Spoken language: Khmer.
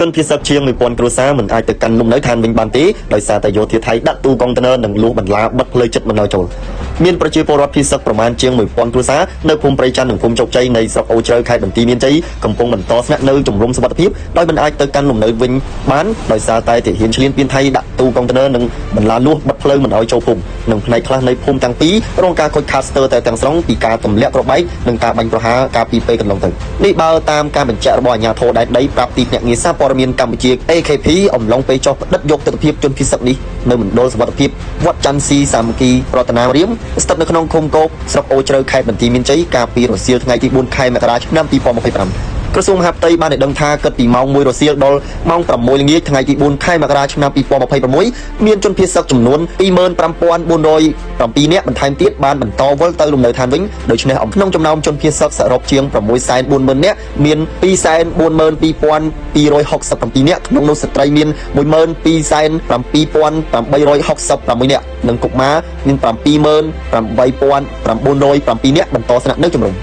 ជនភៀសសឹកជាង1000គ្រួសារមិនអាចទៅកាន់លំនៅឋានវិញបានទេដោយសារតែយោធាថៃដាក់ទូកុងតឺន័រនិងលួសបន្លាបិទផ្លូវចិត្តមិនឲ្យចូលមានប្រជាពលរដ្ឋភៀសសឹកប្រមាណជាង1000គ្រួសារនៅភូមិព្រៃច័ន្ទនិងភូមិជោគជ័យនៃស្រុកអូជ្រៅខេត្តបន្ទាយមានជ័យកំពុងបន្តស្នាក់នៅជំរំសុវត្ថិភាពដោយមិនអាចទៅកាន់លំនៅវិញបានដោយសារតែទាហានឈ្លានពានថៃដាក់ទូកុងតឺន័រនិងបន្លាលួសបិទផ្លូវមិនឲ្យចូលភូមិនិងផ្នែកខ្លះនៃភូមិទាំងពីររងការខូចខាតស្ទើរតែទាំងស្រុងពីការទម្លាក់គ្រាប់បែកនិងការបាញ់ប្រហារកាលពីពេលកន្លងទៅនេះបើតាមការបញ្ជាក់របស់អាជ្ញាធរដែនដីប្រាប់ទីភ្នាក់ងារសារព័ត៌មានកម្ពុជា AKP អំឡុងពេលចុះផ្តិតយកទស្សនវិជ្ជាជនភៀសសឹកនេះនៅមណ្ឌលសុវត្ថិភាពវត្តច័ន្ទស៊ីសាមគ្គីរតនារាមស្ថិតនៅក្នុងឃុំគោកស្រុកអូជ្រៅខេត្តបន្ទាយមានជ័យកាលពីរសៀលថ្ងៃទី4ខែមករាឆ្នាំ2025ក្រសួងមហាផ្ទៃបានដឹងថាគិតពីម៉ោង1រសៀលដល់ម៉ោង6ល្ងាចថ្ងៃទី4ខែមករាឆ្នាំ2026មានជនភៀសសឹកចំនួន25407នាក់បន្ថែមទៀតបានបន្តវិលទៅលំនៅឋានវិញដូច្នេះក្នុងចំណោមជនភៀសសឹកសរុបជាង640,000នាក់មាន242,267នាក់ក្នុងនោះស្ត្រីមាន127,866នាក់និងកុមារមាន78907នាក់បន្តស្នាក់នៅជំរំ